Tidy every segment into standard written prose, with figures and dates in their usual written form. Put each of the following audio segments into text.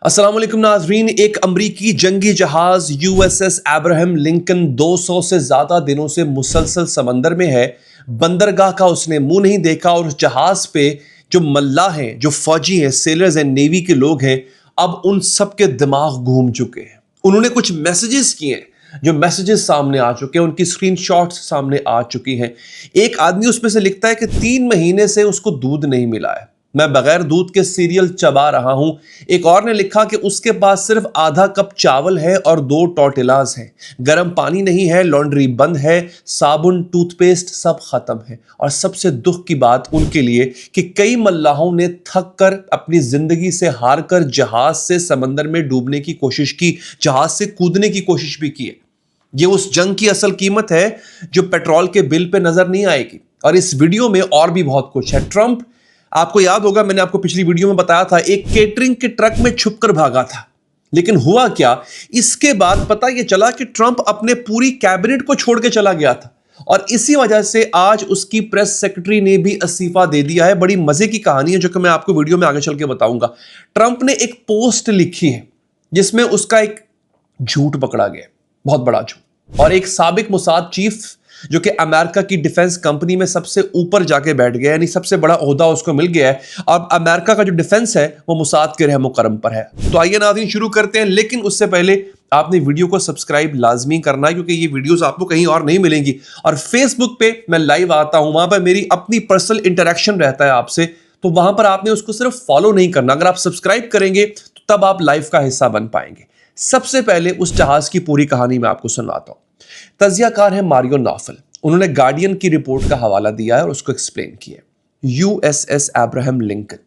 अस्सलाम वालेकुम नाजरीन। एक अमरीकी जंगी जहाज यूएसएस अब्राहम लिंकन 200 से ज्यादा दिनों से मुसलसल समंदर में है। बंदरगाह का उसने मुंह नहीं देखा और उस जहाज पे जो मल्लाह हैं, जो फौजी हैं, सेलर्स हैं, नेवी के लोग हैं, अब उन सब के दिमाग घूम चुके हैं। उन्होंने कुछ मैसेजेस किए हैं, जो मैसेजेस सामने आ चुके हैं, उनकी स्क्रीनशॉट्स सामने आ चुकी हैं। एक आदमी उसमें से लिखता है कि 3 महीने से उसको दूध नहीं मिला है, मैं बगैर दूध के सीरियल चबा रहा हूं। एक और ने लिखा कि उसके पास सिर्फ आधा कप चावल है और 2 टॉर्टिलाज हैं, गर्म पानी नहीं है, लॉन्ड्री बंद है, साबुन, टूथपेस्ट सब खत्म है। और सबसे दुख की बात उनके लिए कि कई मल्लाहों ने थक कर, अपनी जिंदगी से हार कर जहाज से समंदर में डूबने की कोशिश की, जहाज से कूदने की कोशिश भी की है। ये उस जंग की असल कीमत है जो पेट्रोल के बिल पे नजर नहीं आएगी। और इस वीडियो में और भी बहुत कुछ है। ट्रंप, आपको याद होगा मैंने आपको पिछली वीडियो में बताया था, एक केटरिंग के ट्रक में छुपकर भागा था। लेकिन हुआ क्या, इसके बाद पता यह चला कि ट्रंप अपने पूरी कैबिनेट को छोड़ के चला गया था। और इसी वजह से आज उसकी प्रेस सेक्रेटरी ने भी इस्तीफा दे दिया है। बड़ी मजे की कहानी है जो कि मैं आपको वीडियो में आगे चल के बताऊंगा। ट्रंप ने एक पोस्ट लिखी है जिसमें उसका एक झूठ पकड़ा गया, बहुत बड़ा झूठ। और एक साबिक मुसाद चीफ जो कि अमेरिका की डिफेंस कंपनी में सबसे ऊपर जाके बैठ गया, यानी सबसे बड़ा ओहदा उसको मिल गया है। अब अमेरिका का जो डिफेंस है वो मुसाद के रहमो करम पर है। तो आइए नाज़रीन शुरू करते हैं, लेकिन उससे पहले आपने वीडियो को सब्सक्राइब लाजमी करना है क्योंकि ये वीडियोस आपको कहीं और नहीं मिलेंगी। और फेसबुक पे मैं लाइव आता हूं, वहां पर मेरी अपनी पर्सनल इंटरेक्शन रहता है आपसे, तो वहां पर आपने उसको सिर्फ फॉलो नहीं करना। अगर आप सब्सक्राइब करेंगे तो तब आप लाइव का हिस्सा बन पाएंगे। सबसे पहले उस जहाज की पूरी कहानी मैं आपको सुनाता हूं। तजियाकार है मारियो नॉफल। उन्होंने गार्डियन की रिपोर्ट का हवाला दिया है और उसको एक्सप्लेन किया। यूएसएस अब्राहम लिंकन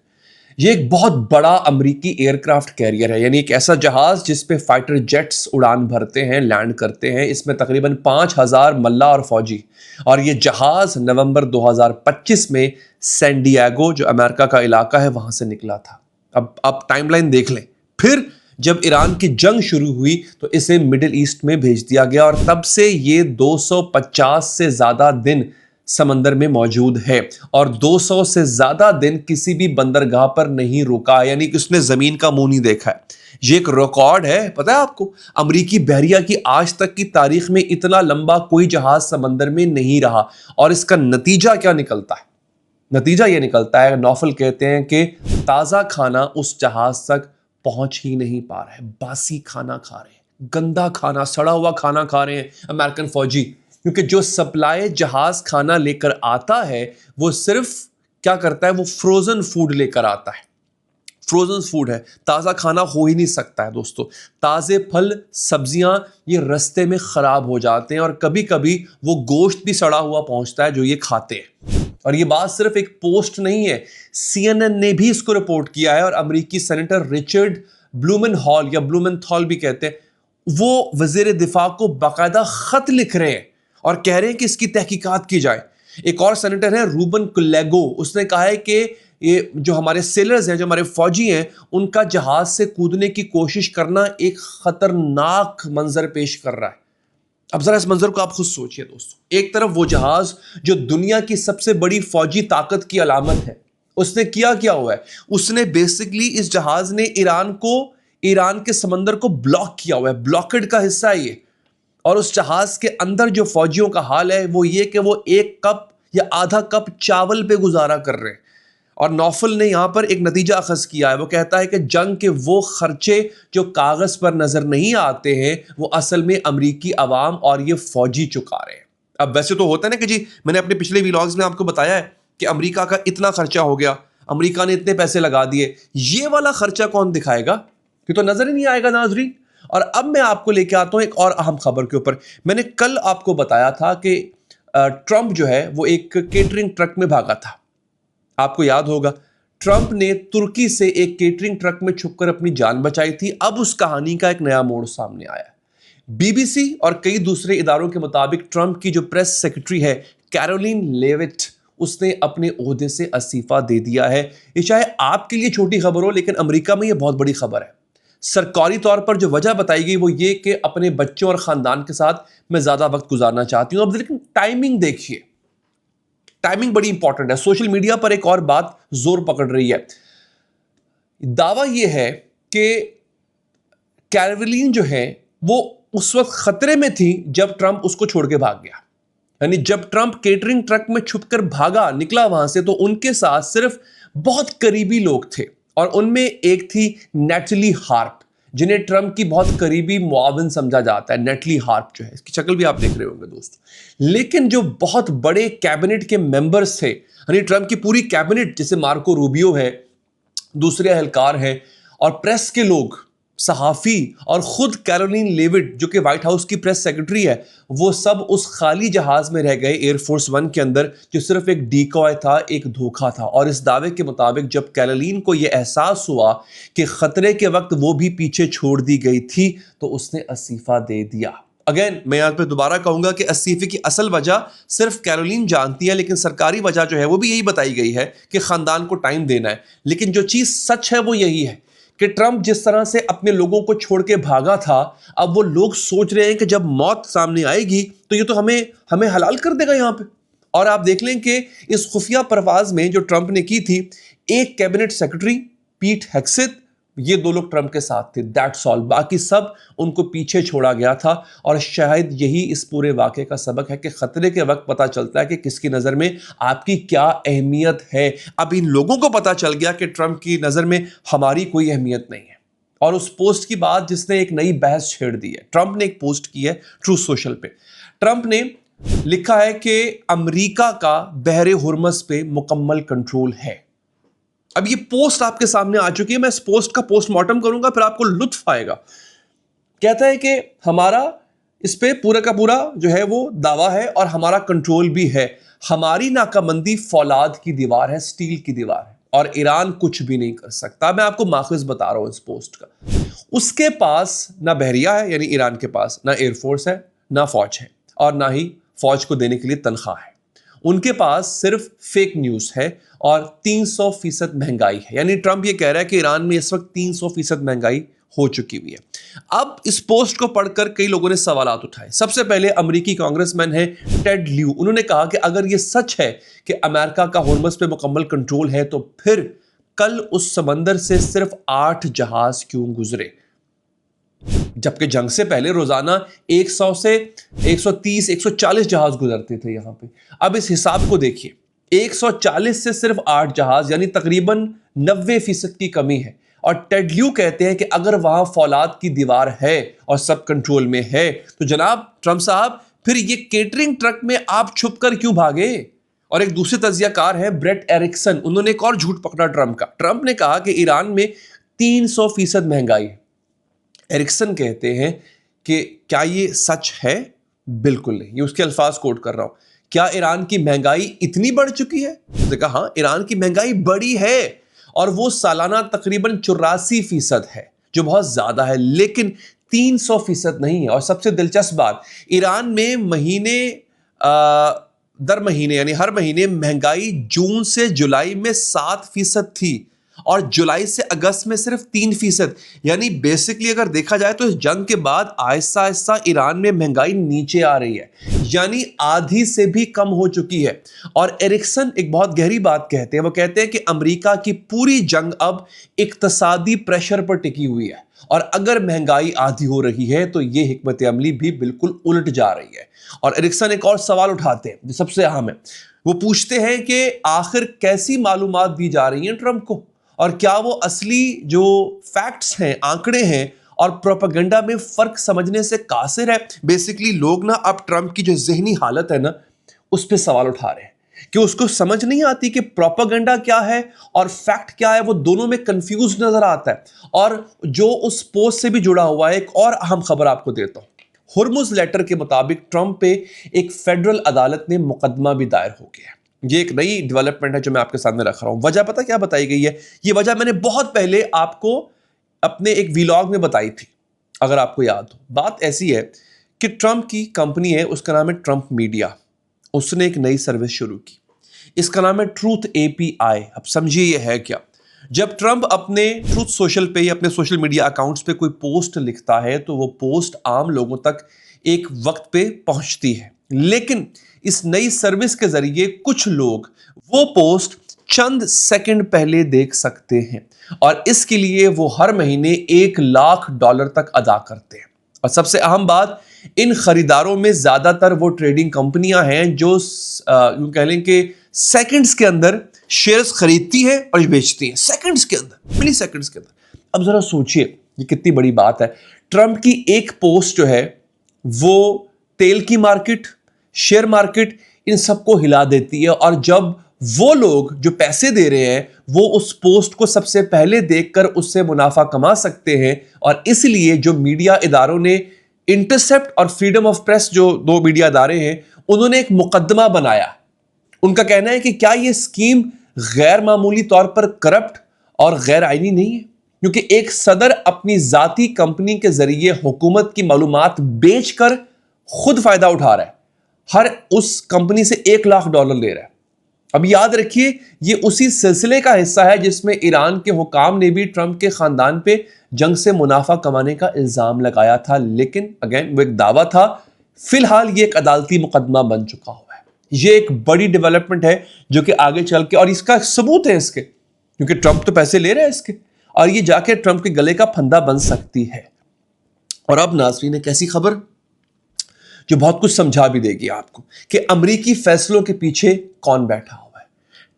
ये एक बहुत बड़ा अमरीकी एयरक्राफ्ट कैरियर है, यानी एक ऐसा जहाज जिस पे फाइटर जेट्स उड़ान भरते हैं, लैंड करते हैं। इसमें तकरीबन 5000 मल्लाह और फौजी। और ये जहाज नवंबर 2025 में सैन डिएगो, जो अमेरिका का इलाका है, वहां से निकला था। अब आप टाइमलाइन देख लें। फिर जब ईरान की जंग शुरू हुई तो इसे मिडिल ईस्ट में भेज दिया गया और तब से ये 250 से ज्यादा दिन समंदर में मौजूद है और 200 से ज्यादा दिन किसी भी बंदरगाह पर नहीं रुका, यानी कि उसने जमीन का मुंह नहीं देखा है। ये एक रिकॉर्ड है, पता है आपको, अमरीकी बहरिया की आज तक की तारीख में इतना लंबा कोई जहाज समंदर में नहीं रहा। और इसका नतीजा क्या निकलता है? नतीजा यह निकलता है, नौफल कहते हैं कि ताजा खाना उस जहाज तक पहुंच ही नहीं पा रहा है। बासी खाना खा रहे हैं, गंदा खाना, सड़ा हुआ खाना खा रहे हैं अमेरिकन फौजी, क्योंकि जो सप्लाई जहाज खाना लेकर आता है वो सिर्फ क्या करता है, वो फ्रोजन फूड लेकर आता है। फ्रोजन फूड है, ताज़ा खाना हो ही नहीं सकता है दोस्तों। ताज़े फल सब्जियां ये रस्ते में ख़राब हो जाते हैं और कभी कभी वो गोश्त भी सड़ा हुआ पहुंचता है जो ये खाते हैं। और ये बात सिर्फ एक पोस्ट नहीं है, CNN ने भी इसको रिपोर्ट किया है। और अमेरिकी सेनेटर रिचर्ड ब्लूमेनहॉल या ब्लूमेंथॉल भी कहते हैं, वो वज़ीर दिफा को बाकायदा खत लिख रहे हैं और कह रहे हैं कि इसकी तहकीकात की जाए। एक और सेनेटर है रूबन कुलेगो, उसने कहा है कि ये जो हमारे सेलर्स हैं, जो हमारे फौजी हैं, उनका जहाज से कूदने की कोशिश करना एक खतरनाक मंजर पेश कर रहा है। अब जरा इस मंजर को आप खुद सोचिए दोस्तों। एक तरफ वो जहाज जो दुनिया की सबसे बड़ी फौजी ताकत की अलामत है, उसने क्या हुआ है, उसने बेसिकली इस जहाज ने ईरान के समंदर को ब्लॉक किया हुआ है, ब्लॉकेड का हिस्सा है ये। और उस जहाज के अंदर जो फौजियों का हाल है वो ये कि वो 1 कप या आधा कप चावल पे गुजारा कर रहे हैं। और नौफल ने यहां पर एक नतीजा अखज़ किया है। वो कहता है कि जंग के वो खर्चे जो कागज पर नजर नहीं आते हैं वो असल में अमरीकी अवाम और ये फौजी चुका रहे हैं। अब वैसे तो होता है ना कि जी, मैंने अपने पिछले व्लॉग्स में आपको बताया है कि अमरीका का इतना खर्चा हो गया, अमरीका ने इतने पैसे लगा दिए, ये वाला खर्चा कौन दिखाएगा? ये तो नजर ही नहीं आएगा नाजरीन। और अब मैं आपको लेके आता हूं एक और अहम खबर के ऊपर। मैंने कल आपको बताया था कि ट्रंप जो है वो एक केटरिंग ट्रक में भागा था। आपको याद होगा, ट्रंप ने तुर्की से एक केटरिंग ट्रक में छुपकर अपनी जान बचाई थी। अब उस कहानी का एक नया मोड़ सामने आया है। बीबीसी और कई दूसरे इदारों के मुताबिक ट्रंप की जो प्रेस सेक्रेटरी है कैरोलिन लेविट, उसने अपने ओहदे से इस्तीफा दे दिया है। ये चाहे आपके लिए छोटी खबर हो, लेकिन अमेरिका में यह बहुत बड़ी खबर है। सरकारी तौर पर जो वजह बताई गई वो ये कि अपने बच्चों और ख़ानदान के साथ मैं ज़्यादा वक्त गुजारना चाहती हूँ। अब लेकिन टाइमिंग देखिए, टाइमिंग बड़ी इंपॉर्टेंट है। सोशल मीडिया पर एक और बात जोर पकड़ रही है। दावा यह है कि कैरोलिन जो है वो उस वक्त खतरे में थी जब ट्रंप उसको छोड़ के भाग गया। यानी जब ट्रंप केटरिंग ट्रक में छुपकर भागा निकला वहां से, तो उनके साथ सिर्फ बहुत करीबी लोग थे और उनमें एक थी नेटली हार्प, जिन्हें ट्रंप की बहुत करीबी मुआविन समझा जाता है। नेटली हार्प जो है, इसकी शक्ल भी आप देख रहे होंगे दोस्तों। लेकिन जो बहुत बड़े कैबिनेट के मेंबर्स थे, यानी ट्रंप की पूरी कैबिनेट, जैसे मार्को रूबियो है, दूसरे एहलकार हैं और प्रेस के लोग, सहाफी और खुद कैरोलिन लेविट जो कि व्हाइट हाउस की प्रेस सेक्रेटरी है, वो सब उस खाली जहाज में रह गए एयरफोर्स वन के अंदर, जो सिर्फ एक डीकॉय था, एक धोखा था। और इस दावे के मुताबिक जब कैरोलिन को यह एहसास हुआ कि खतरे के वक्त वो भी पीछे छोड़ दी गई थी, तो उसने इस्तीफा दे दिया। अगेन मैं यहां पे दोबारा कहूंगा कि इस्तीफे की असल वजह सिर्फ कैरोलिन जानती है, लेकिन सरकारी वजह जो है वो भी यही बताई गई है कि खानदान को टाइम देना है। लेकिन जो चीज सच है वो यही है कि ट्रंप जिस तरह से अपने लोगों को छोड़ के भागा था, अब वो लोग सोच रहे हैं कि जब मौत सामने आएगी तो ये तो हमें हलाल कर देगा यहां पे। और आप देख लें कि इस खुफिया परवाज में जो ट्रंप ने की थी, एक कैबिनेट सेक्रेटरी पीट हेग्सेथ, ये दो लोग ट्रंप के साथ थे, दैट्स ऑल। बाकी सब उनको पीछे छोड़ा गया था। और शायद यही इस पूरे वाक़े का सबक है कि खतरे के वक्त पता चलता है कि किसकी नज़र में आपकी क्या अहमियत है। अब इन लोगों को पता चल गया कि ट्रंप की नज़र में हमारी कोई अहमियत नहीं है। और उस पोस्ट की बात जिसने एक नई बहस छेड़ दी है, ट्रंप ने एक पोस्ट की है ट्रूथ सोशल पे। ट्रंप ने लिखा है कि अमेरिका का बहरे हुर्मस पे मुकम्मल कंट्रोल है। अब ये पोस्ट आपके सामने आ चुकी है, मैं इस पोस्ट का पोस्टमार्टम करूंगा, फिर आपको लुत्फ आएगा। कहता है कि हमारा इस पे पूरा का पूरा जो है वो दावा है और हमारा कंट्रोल भी है। हमारी नाकाबंदी फौलाद की दीवार है, स्टील की दीवार है, और ईरान कुछ भी नहीं कर सकता। मैं आपको माखज़ बता रहा हूं इस पोस्ट का। उसके पास ना बहरिया है, यानी ईरान के पास ना एयरफोर्स है, ना फौज है, और ना ही फौज को देने के लिए तनख्वाह है। उनके पास सिर्फ फेक न्यूज़ है और 300% महंगाई है। यानी ट्रंप ये कह रहा है कि ईरान में इस वक्त 300% महंगाई हो चुकी हुई है। अब इस पोस्ट को पढ़कर कई लोगों ने सवालात उठाए। सबसे पहले अमेरिकी कांग्रेसमैन है टेड ल्यू, उन्होंने कहा कि अगर ये सच है कि अमेरिका का होर्मस पे मुकम्मल कंट्रोल है, तो फिर कल उस समंदर से सिर्फ 8 जहाज क्यों गुजरे, जबकि जंग से पहले रोजाना 100 से 130 140 जहाज गुजरते थे यहां पे। अब इस हिसाब को देखिए, 140 से सिर्फ 8 जहाज, यानी तकरीबन 90% की कमी है। और टेड ल्यू कहते हैं कि अगर वहां फौलाद की दीवार है और सब कंट्रोल में है, तो जनाब ट्रंप साहब, फिर ये केटरिंग ट्रक में आप छुप कर क्यों भागे। और एक दूसरे तजियाकार है ब्रेट एरिक्सन, उन्होंने एक और झूठ पकड़ा ट्रंप का। ट्रंप ने कहा कि ईरान में 300% महंगाई है। एरिक्सन कहते हैं कि क्या ये सच है? बिल्कुल नहीं। ये उसके अल्फाज कोट कर रहा हूं। क्या ईरान की महंगाई इतनी बढ़ चुकी है? उसने कहा हाँ, ईरान की महंगाई बढ़ी है और वो सालाना तकरीबन 84% है, जो बहुत ज्यादा है, लेकिन 300% नहीं है। और सबसे दिलचस्प बात, ईरान में महीने दर महीने, यानी हर महीने महंगाई जून से जुलाई में 7% थी और जुलाई से अगस्त में सिर्फ 3%। यानी बेसिकली अगर देखा जाए तो इस जंग के बाद आहिस्ता आहिस्ता ईरान में महंगाई नीचे आ रही है, यानी आधी से भी कम हो चुकी है। और एरिक्सन एक बहुत गहरी बात कहते हैं, वो कहते हैं कि अमेरिका की पूरी जंग अब इक्तसादी प्रेशर पर टिकी हुई है, और अगर महंगाई आधी हो रही है तो ये हिकमत अमली भी बिल्कुल उलट जा रही है। और एरिक्सन एक और सवाल उठाते हैं जो सबसे अहम है। वो पूछते हैं कि आखिर कैसी मालूमात दी जा रही हैं ट्रंप को, और क्या वो असली जो फैक्ट्स हैं, आंकड़े हैं, और प्रोपेगेंडा में फर्क समझने से कासिर है। बेसिकली लोग ना अब ट्रंप की जो जहनी हालत है ना, उस पर सवाल उठा रहे हैं कि उसको समझ नहीं आती कि प्रोपेगेंडा क्या है और फैक्ट क्या है। वो दोनों में कंफ्यूज नजर आता है। और जो उस पोस्ट से भी जुड़ा हुआ है, एक और अहम खबर आपको देता हूं। हुर्मुज लेटर के मुताबिक ट्रंप पे एक फेडरल अदालत में मुकदमा भी दायर हो गया। ये एक नई डेवलपमेंट है जो मैं आपके सामने रख रहा हूं। वजह पता क्या बताई गई है? ये वजह मैंने बहुत पहले आपको अपने एक व्लॉग में बताई थी, अगर आपको याद हो। बात ऐसी है कि ट्रंप की कंपनी है, उसका नाम है ट्रंप मीडिया। उसने एक नई सर्विस शुरू की, इसका नाम है ट्रूथ API। अब समझिए ये है क्या। जब ट्रंप अपने ट्रूथ सोशल पे या अपने सोशल मीडिया अकाउंट्स पे कोई पोस्ट लिखता है, तो वो पोस्ट आम लोगों तक एक वक्त पे पहुंचती है। लेकिन इस नई सर्विस के जरिए कुछ लोग वो पोस्ट चंद सेकंड पहले देख सकते हैं और इसके लिए वो हर महीने $1 लाख तक अदा करते हैं। और सबसे अहम बात, इन खरीदारों में ज्यादातर वो ट्रेडिंग कंपनियां हैं जो यूं कह लें कि सेकंड्स के अंदर शेयर्स खरीदती हैं और बेचती हैं, सेकंड्स के अंदर, मिली सेकंड्स के अंदर। अब जरा सोचिए ये कितनी बड़ी बात है। ट्रंप की एक पोस्ट जो है वो तेल की मार्केट, शेयर मार्केट, इन सबको हिला देती है। और जब वो लोग जो पैसे दे रहे हैं वो उस पोस्ट को सबसे पहले देखकर उससे मुनाफा कमा सकते हैं, और इसलिए जो मीडिया इदारों ने, इंटरसेप्ट और फ्रीडम ऑफ प्रेस जो दो मीडिया इदारे हैं, उन्होंने एक मुकदमा बनाया। उनका कहना है कि क्या यह स्कीम गैर मामूली तौर पर करप्ट और गैर आईनी नहीं है, क्योंकि एक सदर अपनी जाती कंपनी के जरिए हुकूमत की मालूमात बेचकर खुद फायदा उठा रहा है, हर उस कंपनी से $1 लाख ले रहा है। अब याद रखिए ये उसी सिलसिले का हिस्सा है जिसमें ईरान के हुकाम ने भी ट्रंप के खानदान पे जंग से मुनाफा कमाने का इल्जाम लगाया था, लेकिन अगेन वो एक दावा था। फिलहाल ये एक अदालती मुकदमा बन चुका हुआ है। ये एक बड़ी डेवलपमेंट है जो कि आगे चल के, और इसका सबूत है इसके, क्योंकि ट्रंप तो पैसे ले रहे हैं इसके, और ये जाके ट्रंप के गले का फंदा बन सकती है। और अब नाज़रीन एक ऐसी खबर जो बहुत कुछ समझा भी देगी आपको कि अमरीकी फैसलों के पीछे कौन बैठा हुआ है।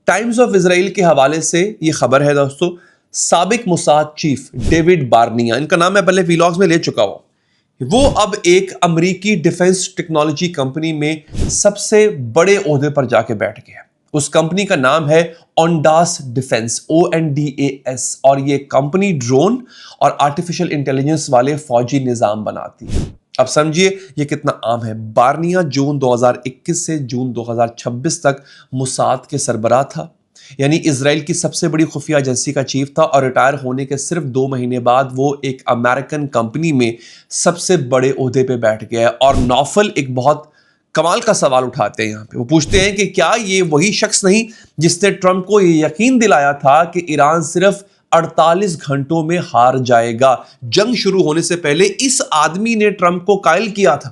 टाइम्स ऑफ इजराइल के हवाले से यह खबर है दोस्तों, साबिक मुसाद चीफ डेविड बार्निया, इनका नाम मैं पहले वीलॉग्स में ले चुका हूं, वो अब एक अमरीकी डिफेंस टेक्नोलॉजी कंपनी में सबसे बड़े ओहदे पर जाके बैठ गया। उस कंपनी का नाम है ओंडास डिफेंस, ONDAS, और ये कंपनी ड्रोन और आर्टिफिशियल इंटेलिजेंस वाले फौजी निजाम बनाती है। अब समझिए ये कितना आम है। बार्निया जून 2021 से जून 2026 तक मुसाद के सरबराह था, यानी इजराइल की सबसे बड़ी खुफिया एजेंसी का चीफ था, और रिटायर होने के सिर्फ 2 महीने बाद वो एक अमेरिकन कंपनी में सबसे बड़े ओहदे पे बैठ गया है। और नौफल एक बहुत कमाल का सवाल उठाते हैं यहाँ पे। वो पूछते हैं कि क्या ये वही शख्स नहीं जिसने ट्रंप को ये यकीन दिलाया था कि ईरान सिर्फ 48 घंटों में हार जाएगा। जंग शुरू होने से पहले इस आदमी ने ट्रंप को कायल किया था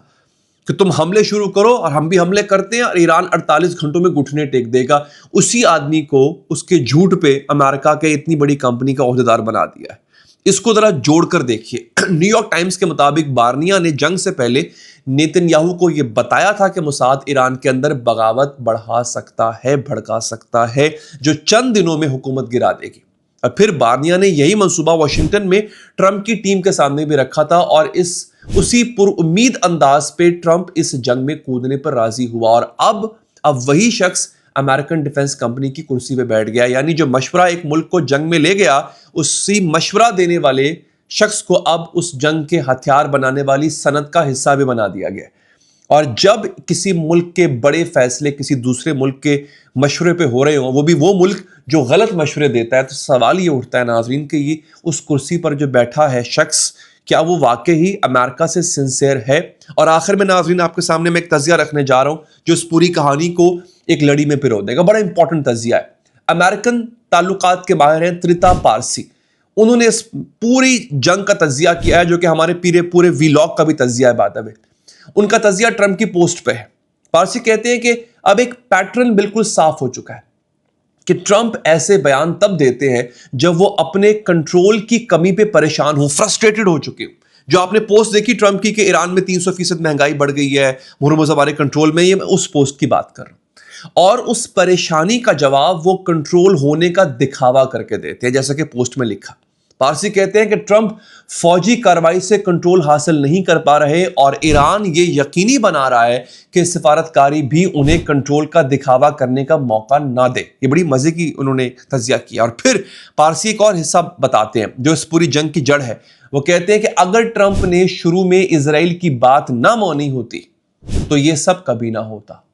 कि तुम हमले शुरू करो और हम भी हमले करते हैं और ईरान 48 घंटों में घुटने टेक देगा। उसी आदमी को उसके झूठ पे अमेरिका के इतनी बड़ी कंपनी का ओहदेदार बना दिया है। इसको जरा जोड़कर देखिए। न्यूयॉर्क टाइम्स के मुताबिक बार्निया ने जंग से पहले नेतन्याहू को यह बताया था कि मुसाद ईरान के अंदर बगावत बढ़ा सकता है, भड़का सकता है, जो चंद दिनों में हुकूमत गिरा देगी। और फिर बार्निया ने यही मंसूबा वॉशिंगटन में ट्रंप की टीम के सामने भी रखा था, और उसी पुरुम्मीद अंदाज पे ट्रंप इस जंग में कूदने पर राजी हुआ। और अब वही शख्स अमेरिकन डिफेंस कंपनी की कुर्सी पे बैठ गया, यानी जो मशवरा एक मुल्क को जंग में ले गया, उसी मशवरा देने वाले शख्स को अब उस जंग के हथियार बनाने वाली सनत का हिस्सा भी बना दिया गया। और जब किसी मुल्क के बड़े फैसले किसी दूसरे मुल्क के मशवरे पे हो रहे हो, वो भी वो मुल्क जो गलत मशवरे देता है, तो सवाल ये उठता है नाजरीन कि ये उस कुर्सी पर जो बैठा है शख्स, क्या वो वाकई ही अमेरिका से सिंसियर है। और आखिर में नाजरीन आपके सामने मैं एक तजिया रखने जा रहा हूं जो इस पूरी कहानी को एक लड़ी में पिरो देगा। बड़ा इंपॉर्टेंट तजिया है। अमेरिकन ताल्लुकात के माहिर हैं त्रिता पारसी, उन्होंने इस पूरी जंग का तजिया किया है, जो कि हमारे पूरे वीलॉग का भी तजिया है। बात है उनका तजिया ट्रंप की पोस्ट पे है। पारसी कहते हैं कि अब एक पैटर्न बिल्कुल साफ हो चुका है कि ट्रंप ऐसे बयान तब देते हैं जब वो अपने कंट्रोल की कमी पे परेशान हो, फ्रस्ट्रेटेड हो चुके हो। जो आपने पोस्ट देखी ट्रंप की कि ईरान में 300% महंगाई बढ़ गई है, मुर्मुज हमारे कंट्रोल में, ये मैं उस पोस्ट की बात कर रहा हूं। और उस परेशानी का जवाब वो कंट्रोल होने का दिखावा करके देते हैं, जैसा कि पोस्ट में लिखा। पारसी कहते हैं कि ट्रंप फौजी कार्रवाई से कंट्रोल हासिल नहीं कर पा रहे और ईरान ये यकीनी बना रहा है कि सिफारतकारी भी उन्हें कंट्रोल का दिखावा करने का मौका ना दे। ये बड़ी मजे की उन्होंने तजिया किया। और फिर पारसी एक और हिस्सा बताते हैं जो इस पूरी जंग की जड़ है। वो कहते हैं कि अगर ट्रंप ने शुरू में इजराइल की बात ना मानी होती तो ये सब कभी ना होता।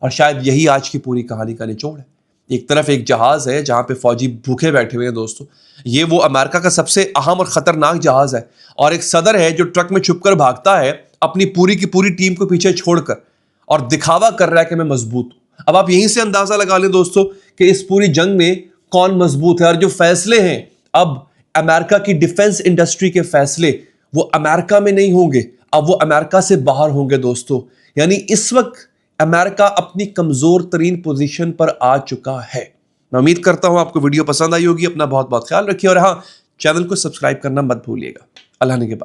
और शायद यही आज की पूरी कहानी का निचोड़ है। एक तरफ एक जहाज है जहां पे फौजी भूखे बैठे हुए हैं दोस्तों, ये वो अमेरिका का सबसे अहम और खतरनाक जहाज है, और एक सदर है जो ट्रक में छुपकर भागता है अपनी पूरी की पूरी टीम को पीछे छोड़कर और दिखावा कर रहा है कि मैं मजबूत हूं। अब आप यहीं से अंदाजा लगा लें दोस्तों कि इस पूरी जंग में कौन मजबूत है। और जो फैसले हैं अब अमेरिका की डिफेंस इंडस्ट्री के फैसले, वो अमेरिका में नहीं होंगे, अब वो अमेरिका से बाहर होंगे दोस्तों। यानी इस वक्त अमेरिका अपनी कमजोर तरीन पोजीशन पर आ चुका है। मैं उम्मीद करता हूं आपको वीडियो पसंद आई होगी। अपना बहुत बहुत ख्याल रखिए और हाँ, चैनल को सब्सक्राइब करना मत भूलिएगा। अल्लाह ने के बाद।